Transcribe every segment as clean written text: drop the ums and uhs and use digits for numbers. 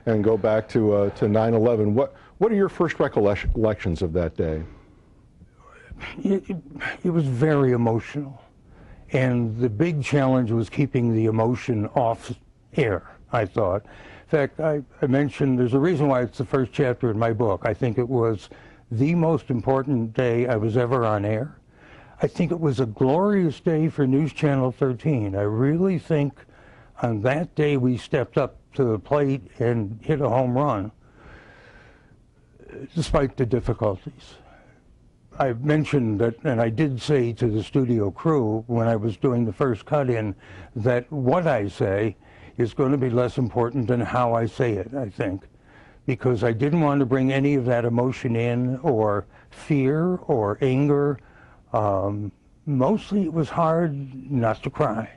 and go back to 9/11. What are your first recollections of that day? It was very emotional, and the big challenge was keeping the emotion off air, I thought. In fact, I mentioned there's a reason why it's the first chapter in my book. I think it was the most important day I was ever on air. I think it was a glorious day for News Channel 13. I really think on that day we stepped up to the plate and hit a home run, despite the difficulties. I mentioned that, and I did say to the studio crew when I was doing the first cut-in, that what I say is going to be less important than how I say it, I think, because I didn't want to bring any of that emotion in, or fear, or anger. Mostly it was hard not to cry.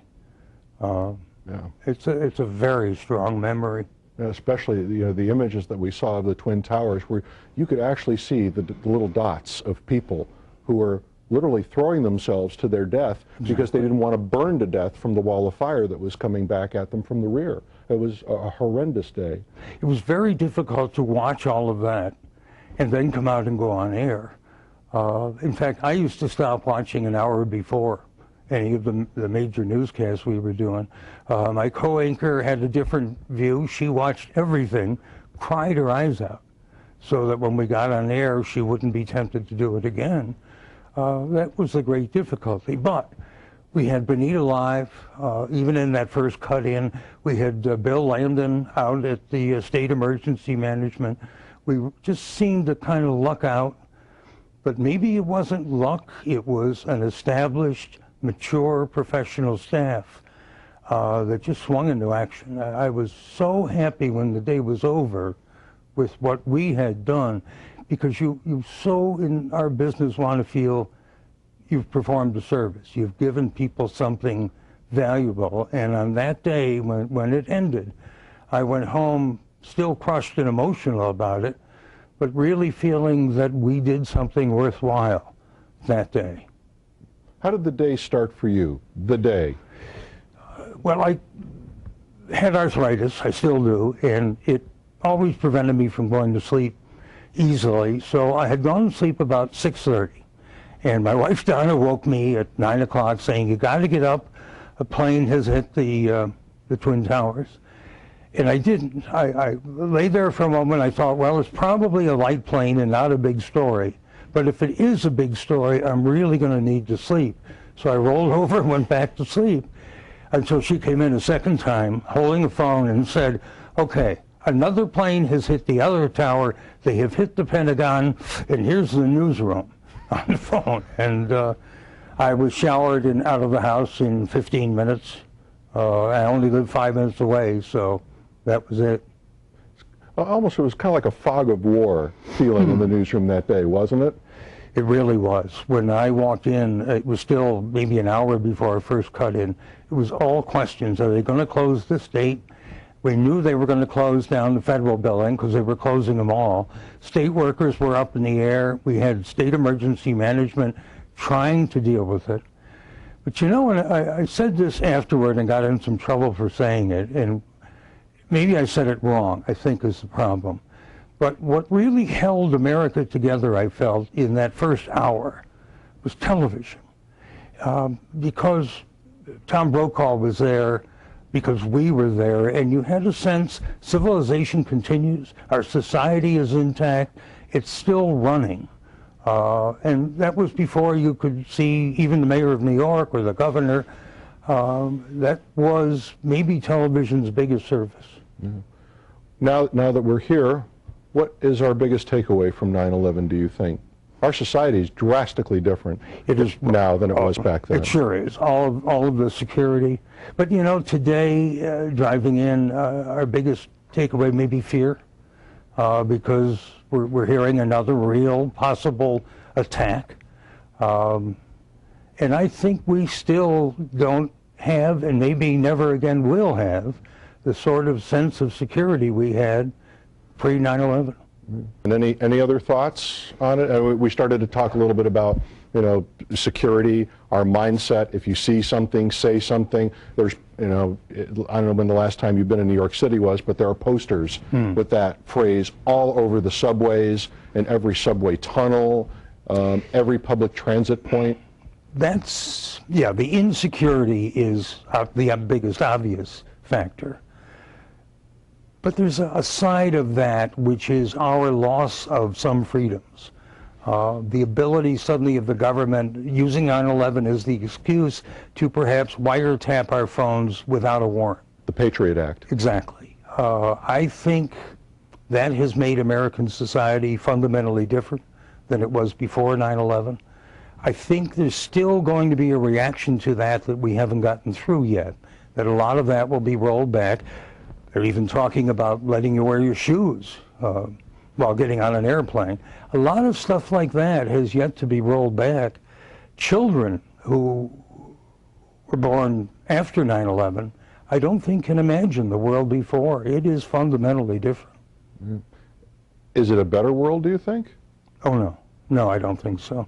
It's a very strong memory. Especially the images that we saw of the Twin Towers, where you could actually see the little dots of people who were literally throwing themselves to their death because they didn't want to burn to death from the wall of fire that was coming back at them from the rear. It was a horrendous day. It was very difficult to watch all of that and then come out and go on air. In fact, I used to stop watching an hour before any of the major newscasts we were doing. My co-anchor had a different view. She watched everything, cried her eyes out, so that when we got on air, she wouldn't be tempted to do it again. That was a great difficulty. But we had Benita live. Even in that first cut-in, we had Bill Landon out at the State Emergency Management. We just seemed to kind of luck out. But maybe it wasn't luck. It was an established, mature professional staff that just swung into action. I was so happy when the day was over with what we had done, because you so in our business want to feel you've performed a service. You've given people something valuable. And on that day when it ended, I went home still crushed and emotional about it, but really feeling that we did something worthwhile that day. How did the day start for you, the day? Well, I had arthritis, I still do, and it always prevented me from going to sleep easily. So I had gone to sleep about 6:30, and my wife Donna woke me at 9 o'clock saying, "You got to get up, a plane has hit the Twin Towers." And I didn't. I lay there for a moment. I thought, well, it's probably a light plane and not a big story. But if it is a big story, I'm really going to need to sleep. So I rolled over and went back to sleep until she came in a second time, holding a phone, and said, "Okay, another plane has hit the other tower. They have hit the Pentagon, and here's the newsroom," on the phone. And I was showered and out of the house in 15 minutes. I only live 5 minutes away, so that was it. Almost, it was kind of like a fog of war feeling in the newsroom that day, wasn't it? It really was. When I walked in, it was still maybe an hour before I first cut in. It was all questions. Are they going to close this date? We knew they were going to close down the federal building because they were closing them all. State workers were up in the air. We had state emergency management trying to deal with it. But you know, and I said this afterward and got in some trouble for saying it, and maybe I said it wrong, I think is the problem. But what really held America together, I felt, in that first hour was television. Because Tom Brokaw was there, because we were there, and you had a sense civilization continues, our society is intact, it's still running. And that was before you could see even the mayor of New York or the governor. That was maybe television's biggest service. Mm-hmm. Now that we're here, what is our biggest takeaway from 9/11, do you think? Our society is drastically different now than it was back then. It sure is. All of the security. But you know, today, driving in, our biggest takeaway may be fear, because we're hearing another real possible attack. And I think we still don't have, and maybe never again will have, the sort of sense of security we had pre-9/11. And any other thoughts on it? We started to talk a little bit about security, our mindset. If you see something, say something. There's, I don't know when the last time you've been in New York City was, but there are posters with that phrase all over the subways, in every subway tunnel, every public transit point. That's, yeah, the insecurity is the biggest obvious factor. But there's a side of that which is our loss of some freedoms. The ability suddenly of the government using 9/11 as the excuse to perhaps wiretap our phones without a warrant. The Patriot Act. Exactly. I think that has made American society fundamentally different than it was before 9/11. I think there's still going to be a reaction to that we haven't gotten through yet, that a lot of that will be rolled back. They're even talking about letting you wear your shoes while getting on an airplane. A lot of stuff like that has yet to be rolled back. Children who were born after 9/11, I don't think can imagine the world before. It is fundamentally different. Is it a better world, do you think? Oh, no. No, I don't think so.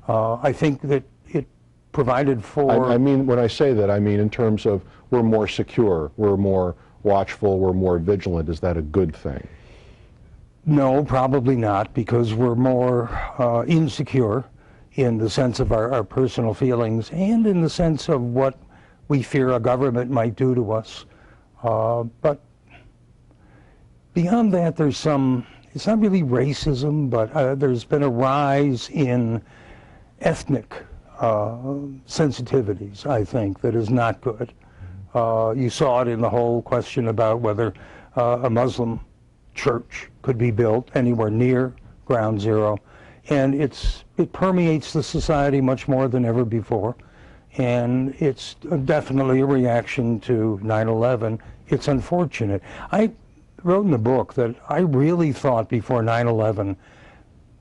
I think that it provided for... I mean, when I say that, I mean in terms of we're more secure, we're more watchful, we're more vigilant. Is that a good thing? No, probably not, because we're more insecure in the sense of our personal feelings and in the sense of what we fear a government might do to us. But beyond that, there's some, it's not really racism, but there's been a rise in ethnic sensitivities, I think, that is not good. You saw it in the whole question about whether a Muslim church could be built anywhere near Ground Zero, and it permeates the society much more than ever before, and it's definitely a reaction to 9/11. It's unfortunate. I wrote in the book that I really thought before 9/11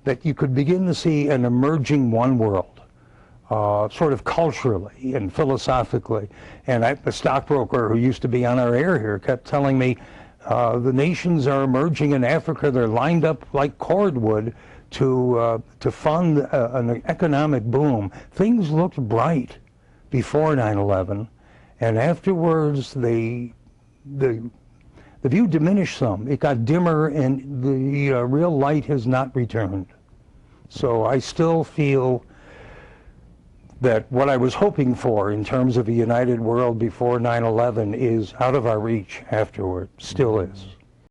that you could begin to see an emerging one world, sort of culturally and philosophically. And a stockbroker who used to be on our air here kept telling me, the nations are emerging in Africa. They're lined up like cordwood to fund an economic boom. Things looked bright before 9/11, and afterwards the view diminished some. It got dimmer, and the real light has not returned. So I still feel that what I was hoping for in terms of a united world before 9/11 is out of our reach afterward, still is.